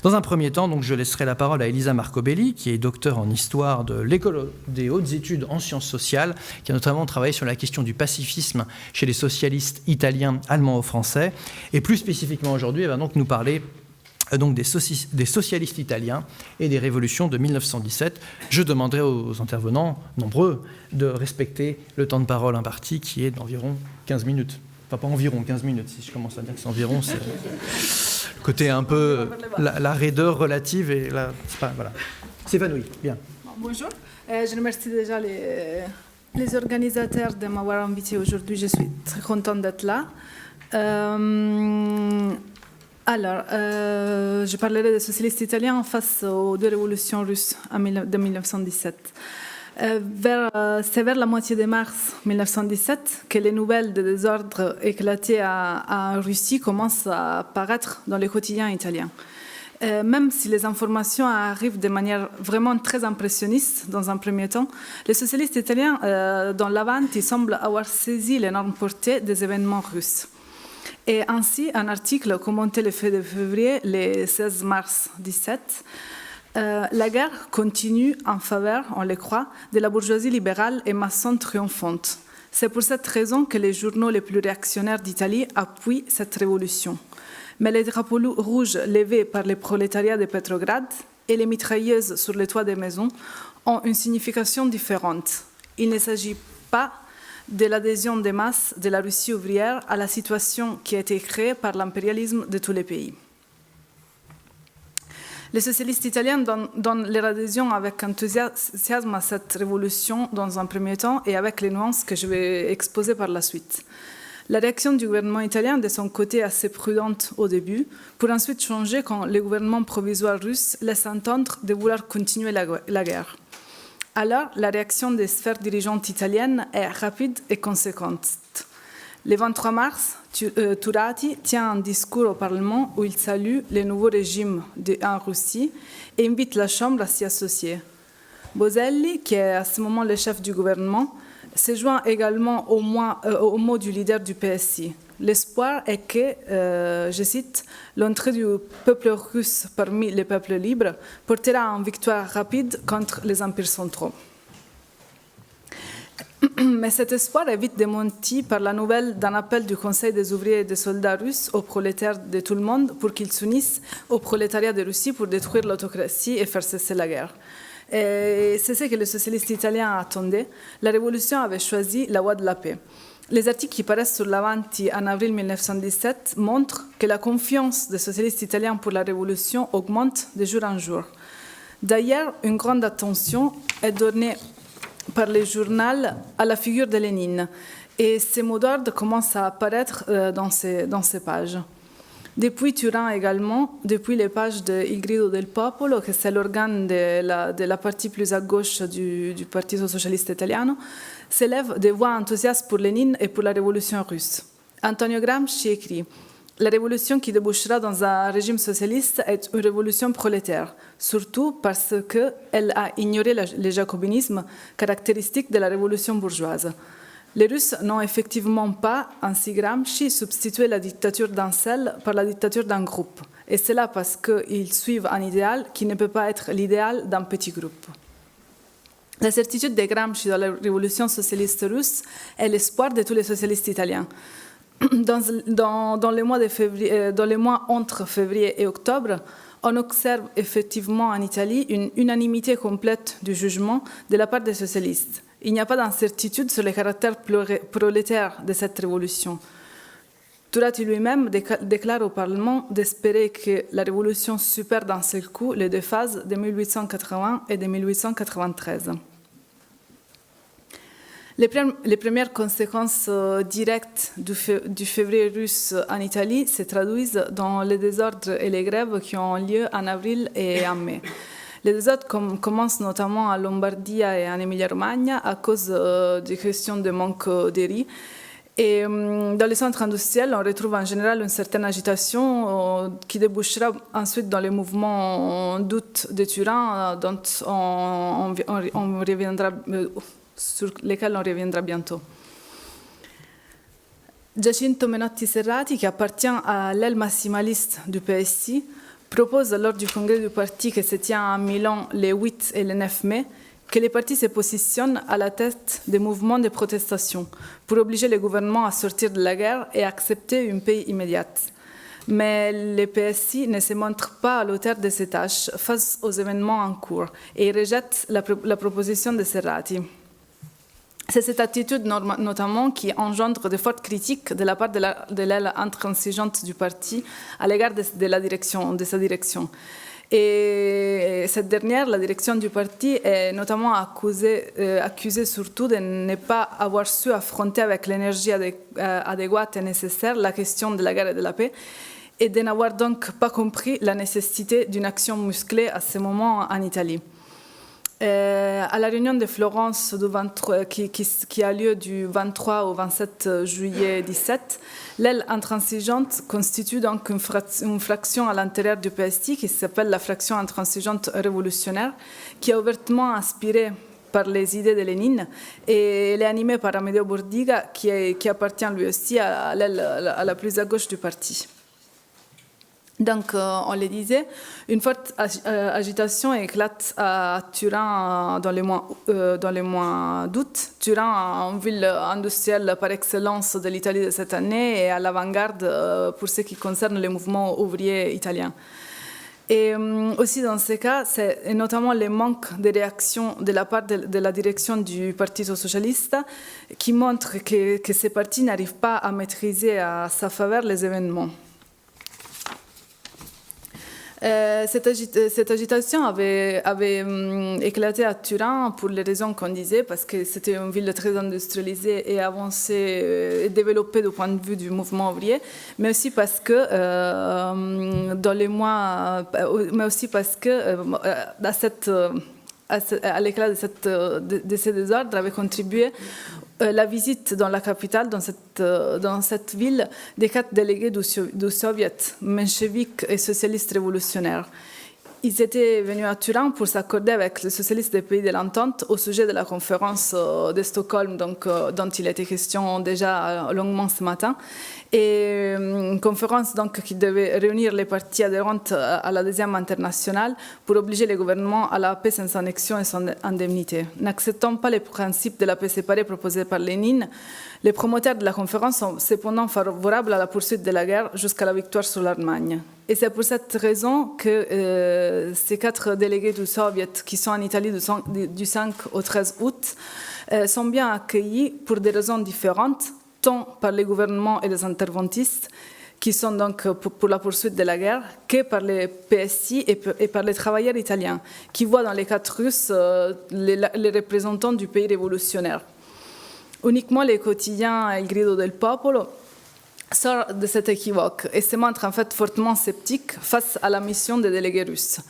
Dans un premier temps, donc, je laisserai la parole à Elisa Marcobelli, qui est docteure en histoire de l'École des hautes études en sciences sociales, qui a notamment travaillé sur la question du pacifisme chez les socialistes italiens, allemands ou français. Et plus spécifiquement aujourd'hui, elle va donc nous parler donc des socialistes italiens et des révolutions de 1917. Je demanderai aux intervenants, nombreux, de respecter le temps de parole imparti, qui est d'environ 15 minutes. Enfin, pas environ 15 minutes, si je commence à dire que c'est environ, c'est le côté un peu la raideur relative et la... Voilà. S'évanouit, bien. Bonjour, je remercie déjà les organisateurs de m'avoir invité aujourd'hui, je suis très contente d'être là. Je parlerai des socialistes italiens face aux deux révolutions russes de 1917. C'est vers la moitié de mars 1917 que les nouvelles de désordre éclatés en Russie commencent à apparaître dans les quotidiens italiens. Même si les informations arrivent de manière vraiment très impressionniste dans un premier temps, les socialistes italiens, dans l'Avanti, semblent avoir saisi l'énorme portée des événements russes. Et ainsi, un article commentait le fait de février, le 16 mars 17. La guerre continue en faveur, on le croit, de la bourgeoisie libérale et maçonne triomphante. C'est pour cette raison que les journaux les plus réactionnaires d'Italie appuient cette révolution. Mais les drapeaux rouges levés par les prolétariats de Petrograd et les mitrailleuses sur les toits des maisons ont une signification différente. Il ne s'agit pas de l'adhésion des masses de la Russie ouvrière à la situation qui a été créée par l'impérialisme de tous les pays. Les socialistes italiens donnent leur adhésion avec enthousiasme à cette révolution dans un premier temps et avec les nuances que je vais exposer par la suite. La réaction du gouvernement italien, de son côté assez prudente au début, pour ensuite changer quand le gouvernement provisoire russe laisse entendre de vouloir continuer la guerre. Alors, la réaction des sphères dirigeantes italiennes est rapide et conséquente. Le 23 mars, Turati tient un discours au Parlement où il salue le nouveau régime en Russie et invite la Chambre à s'y associer. Boselli, qui est à ce moment le chef du gouvernement, se joint également au mot du leader du PSI. L'espoir est que, je cite, l'entrée du peuple russe parmi les peuples libres portera une victoire rapide contre les empires centraux. Mais cet espoir est vite démenti par la nouvelle d'un appel du Conseil des ouvriers et des soldats russes aux prolétaires de tout le monde pour qu'ils s'unissent au prolétariat de Russie pour détruire l'autocratie et faire cesser la guerre. Et c'est ce que les socialistes italiens attendaient. La révolution avait choisi la voie de la paix. Les articles qui paraissent sur l'Avanti en avril 1917 montrent que la confiance des socialistes italiens pour la révolution augmente de jour en jour. D'ailleurs, une grande attention est donnée par les journaux à la figure de Lénine. Et ces mots d'ordre commencent à apparaître dans ces pages. Depuis Turin également, depuis les pages de Il Grido del Popolo, que c'est l'organe de la partie plus à gauche du Partito Socialiste Italiano, s'élèvent des voix enthousiastes pour Lénine et pour la révolution russe. Antonio Gramsci écrit « La révolution qui débouchera dans un régime socialiste est une révolution prolétaire, surtout parce qu'elle a ignoré le jacobinisme caractéristique de la révolution bourgeoise. » Les Russes n'ont effectivement pas, ainsi Gramsci, substitué la dictature d'un seul par la dictature d'un groupe. Et c'est là parce qu'ils suivent un idéal qui ne peut pas être l'idéal d'un petit groupe. La certitude de Gramsci dans la révolution socialiste russe est l'espoir de tous les socialistes italiens. Dans les mois entre février et octobre, on observe effectivement en Italie une unanimité complète du jugement de la part des socialistes. Il n'y a pas d'incertitude sur le caractère prolétaire de cette révolution. Turati lui-même déclare au Parlement d'espérer que la révolution supère d'un seul coup les deux phases de 1880 et de 1893. Les premières conséquences directes du février russe en Italie se traduisent dans les désordres et les grèves qui ont lieu en avril et en mai. Les désordres commencent notamment en Lombardie et en Emilia-Romagna à cause des questions de manque de riz. Et dans les centres industriels, on retrouve en général une certaine agitation qui débouchera ensuite dans les mouvements d'août de Turin, dont on reviendra, sur lesquels on reviendra bientôt. Giacinto Menotti Serrati, qui appartient à l'aile maximaliste du PSI, propose lors du congrès du parti qui se tient à Milan les 8 et le 9 mai que les partis se positionnent à la tête des mouvements de protestation pour obliger le gouvernement à sortir de la guerre et à accepter une paix immédiate. Mais le PSI ne se montre pas à l'auteur de ces tâches face aux événements en cours et rejette la proposition de Serrati. C'est cette attitude notamment qui engendre de fortes critiques de la part de l'aile intransigeante du parti à l'égard de sa direction. Et cette dernière, la direction du parti, est notamment accusée surtout de ne pas avoir su affronter avec l'énergie adéquate et nécessaire la question de la guerre et de la paix, et de n'avoir donc pas compris la nécessité d'une action musclée à ce moment en Italie. À la réunion de Florence qui a lieu du 23 au 27 juillet 2017, l'aile intransigeante constitue donc une fraction à l'intérieur du PSI qui s'appelle la fraction intransigeante révolutionnaire, qui est ouvertement inspirée par les idées de Lénine et elle est animée par Amedeo Bordiga qui appartient lui aussi à l'aile la plus à gauche du parti. Donc, on le disait, une forte agitation éclate à Turin dans les mois d'août. Turin, une ville industrielle par excellence de l'Italie de cette année, et à l'avant-garde pour ce qui concerne les mouvements ouvriers italiens. Et aussi dans ce cas, c'est notamment le manque de réaction de la part de la direction du Parti socialiste qui montre que ce parti n'arrive pas à maîtriser à sa faveur les événements. Cette agitation avait éclaté à Turin pour les raisons qu'on disait, parce que c'était une ville très industrialisée et avancée et développée du point de vue du mouvement ouvrier, mais aussi parce que à l'éclat de ces désordres avait contribué la visite dans la capitale, dans cette ville, des 4 délégués du Soviet menchevique et socialiste révolutionnaire. Ils étaient venus à Turin pour s'accorder avec les socialistes des pays de l'Entente au sujet de la conférence de Stockholm, dont il était question déjà longuement ce matin. Et une conférence donc, qui devait réunir les parties adhérentes à la deuxième internationale pour obliger les gouvernements à la paix sans annexion et sans indemnité. N'acceptant pas les principes de la paix séparée proposés par Lénine, les promoteurs de la conférence sont cependant favorables à la poursuite de la guerre jusqu'à la victoire sur l'Allemagne. Et c'est pour cette raison que ces 4 délégués du Soviet qui sont en Italie du 5 au 13 août sont bien accueillis pour des raisons différentes, tant par les gouvernements et les interventistes, qui sont donc pour la poursuite de la guerre, que par les PSI et par les travailleurs italiens, qui voient dans les 4 Russes les représentants du pays révolutionnaire. Uniquement les quotidiens El Grido del Popolo sortent de cet équivoque et se montrent en fait fortement sceptiques face à la mission des délégués russes.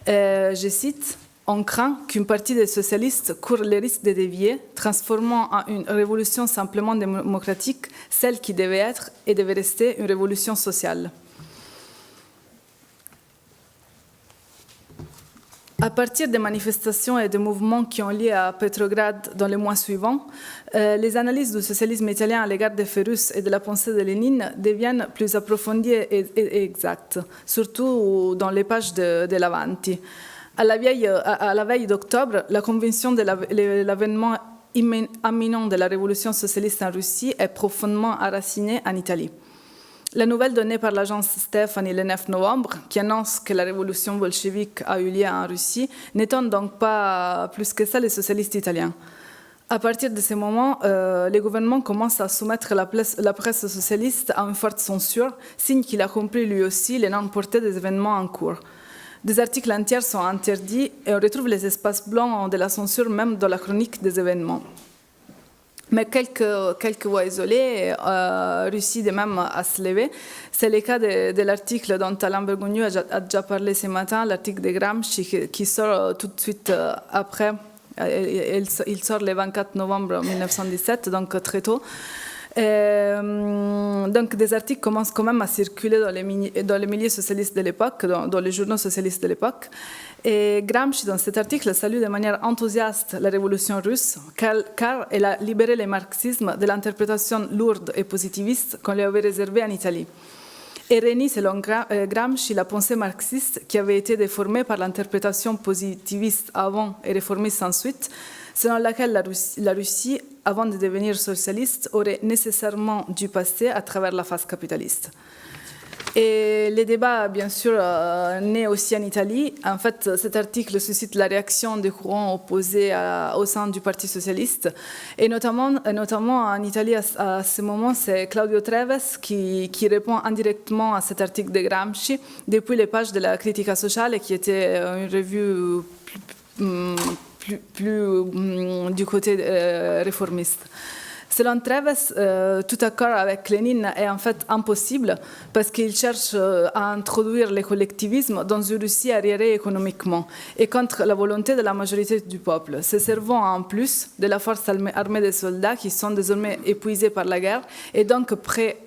Je cite: on craint qu'une partie des socialistes court le risque de dévier, transformant en une révolution simplement démocratique celle qui devait être et devait rester une révolution sociale. À partir des manifestations et des mouvements qui ont lieu à Petrograd dans les mois suivants, les analyses du socialisme italien à l'égard des faits russes et de la pensée de Lénine deviennent plus approfondies et exactes, surtout dans les pages de l'Avanti. À la veille d'octobre, la conviction de l'avènement imminent de la révolution socialiste en Russie est profondément enracinée en Italie. La nouvelle donnée par l'agence Stefani le 9 novembre, qui annonce que la révolution bolchevique a eu lieu en Russie, n'étonne donc pas plus que ça les socialistes italiens. À partir de ce moment, le gouvernement commence à soumettre la presse socialiste à une forte censure, signe qu'il a compris lui aussi l'énorme portée des événements en cours. Des articles entiers sont interdits et on retrouve les espaces blancs de la censure même dans la chronique des événements. Mais quelques voix isolées réussissent de même à se lever. C'est le cas de l'article dont Alain Bergogneau a déjà parlé ce matin, l'article de Gramsci, qui sort tout de suite après. Il sort le 24 novembre 1917, donc très tôt. Donc des articles commencent quand même à circuler dans les milieux socialistes de l'époque, dans les journaux socialistes de l'époque. Et Gramsci, dans cet article, salue de manière enthousiaste la révolution russe, car elle a libéré le marxisme de l'interprétation lourde et positiviste qu'on lui avait réservée en Italie. et renie, selon Gramsci, la pensée marxiste qui avait été déformée par l'interprétation positiviste avant et réformiste ensuite, selon laquelle la Russie, avant de devenir socialiste, aurait nécessairement dû passer à travers la phase capitaliste. Et les débats, bien sûr, nés aussi en Italie. En fait, cet article suscite la réaction des courants opposés au sein du Parti socialiste. Et notamment en Italie, à ce moment, c'est Claudio Treves qui répond indirectement à cet article de Gramsci depuis les pages de la Critica Sociale, qui était une revue plus du côté réformiste. Selon Treves, tout accord avec Lénine est en fait impossible parce qu'il cherche à introduire le collectivisme dans une Russie arriérée économiquement et contre la volonté de la majorité du peuple, se servant en plus de la force armée des soldats qui sont désormais épuisés par la guerre et donc prêts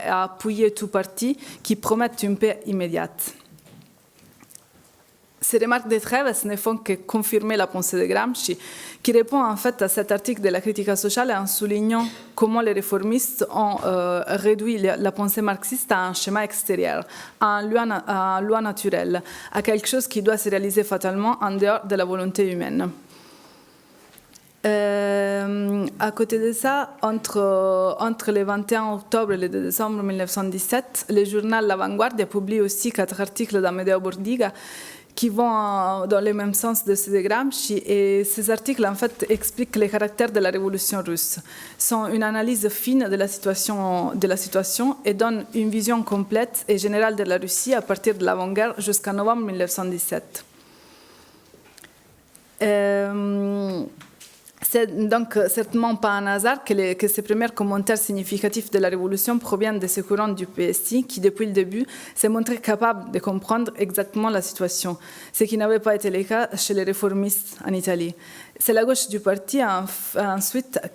à appuyer tout parti qui promettent une paix immédiate. Ces remarques de Treves ne font que confirmer la pensée de Gramsci, qui répond en fait à cet article de la Critica Sociale en soulignant comment les réformistes ont réduit la pensée marxiste à un schéma extérieur, à une loi naturelle, à quelque chose qui doit se réaliser fatalement en dehors de la volonté humaine. À côté de ça, entre le 21 octobre et le 2 décembre 1917, le journal La Vanguardia publie aussi 4 articles d'Amedeo Bordiga qui vont dans le même sens de ceux de Gramsci. Et ces articles, en fait, expliquent les caractères de la révolution russe, sont une analyse fine de la situation et donnent une vision complète et générale de la Russie à partir de l'avant-guerre jusqu'en novembre 1917. C'est donc certainement pas un hasard que ces premiers commentaires significatifs de la Révolution proviennent de ce courant du PSI qui, depuis le début, s'est montré capable de comprendre exactement la situation, ce qui n'avait pas été le cas chez les réformistes en Italie. C'est la gauche du parti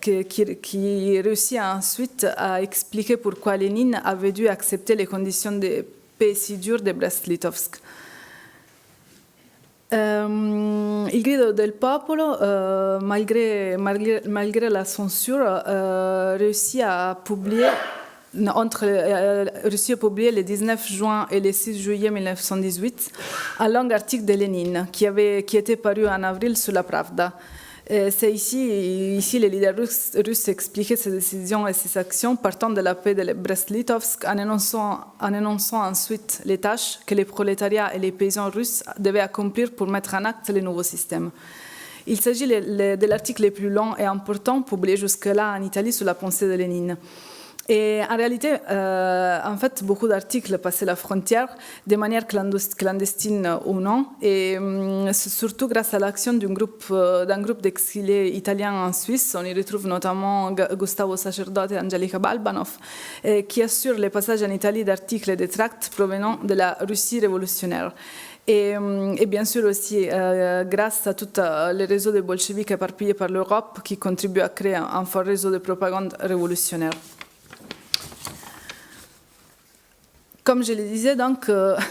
qui réussit ensuite à expliquer pourquoi Lénine avait dû accepter les conditions de paix si dures de Brest-Litovsk. Il grido del popolo, malgré la censure, réussit à publier le 19 juin et le 6 juillet 1918 un long article de Lénine qui était paru en avril sur la Pravda. C'est ici les leaders russes expliquaient ses décisions et ses actions partant de la paix de Brest-Litovsk en énonçant ensuite les tâches que les prolétariats et les paysans russes devaient accomplir pour mettre en acte le nouveau système. Il s'agit de l'article le plus long et important publié jusque-là en Italie sous la pensée de Lénine. Et en réalité, en fait, beaucoup d'articles passaient la frontière de manière clandestine ou non, et c'est surtout grâce à l'action d'un groupe d'exilés italiens en Suisse. On y retrouve notamment Gustavo Sacerdote et Angelica Balbanov, qui assurent le passage en Italie d'articles et de tracts provenant de la Russie révolutionnaire. Et bien sûr aussi grâce à tous les réseaux de bolcheviks éparpillés par l'Europe qui contribuent à créer un fort réseau de propagande révolutionnaire. Comme je le disais, donc... je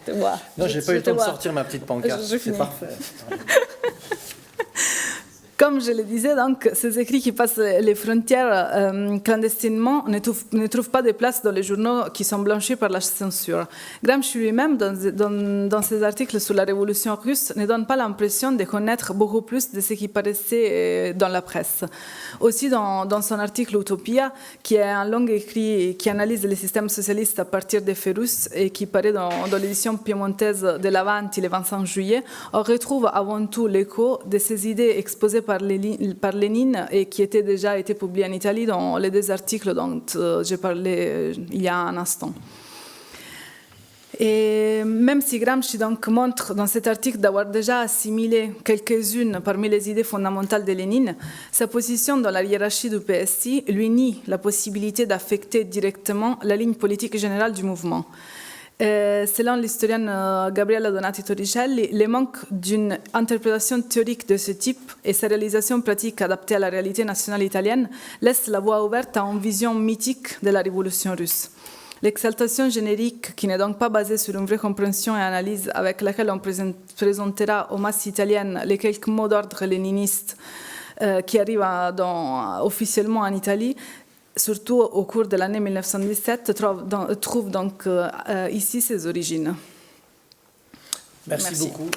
te vois. Non, je n'ai pas eu le temps de sortir ma petite pancarte. C'est parfait. Comme je le disais, donc, ces écrits qui passent les frontières clandestinement ne trouvent pas de place dans les journaux qui sont blanchis par la censure. Gramsci lui-même, dans ses articles sur la révolution russe, ne donne pas l'impression de connaître beaucoup plus de ce qui paraissait dans la presse. Aussi, dans son article Utopia, qui est un long écrit qui analyse le système socialiste à partir des faits russes et qui paraît dans l'édition piémontaise de l'Avanti le 25 juillet, on retrouve avant tout l'écho de ces idées exposées par Lénine et qui étaient déjà été publiées en Italie dans les 2 articles dont j'ai parlé il y a un instant. Et même si Gramsci donc montre dans cet article d'avoir déjà assimilé quelques-unes parmi les idées fondamentales de Lénine, sa position dans la hiérarchie du PSI lui nie la possibilité d'affecter directement la ligne politique générale du mouvement. Selon l'historienne Gabriella Donati Torricelli, le manque d'une interprétation théorique de ce type et sa réalisation pratique adaptée à la réalité nationale italienne laisse la voie ouverte à une vision mythique de la révolution russe. L'exaltation générique, qui n'est donc pas basée sur une vraie compréhension et analyse avec laquelle on présentera aux masses italiennes les quelques mots d'ordre léninistes qui arrivent officiellement en Italie, surtout au cours de l'année 1917, trouve donc ici ses origines. Merci beaucoup.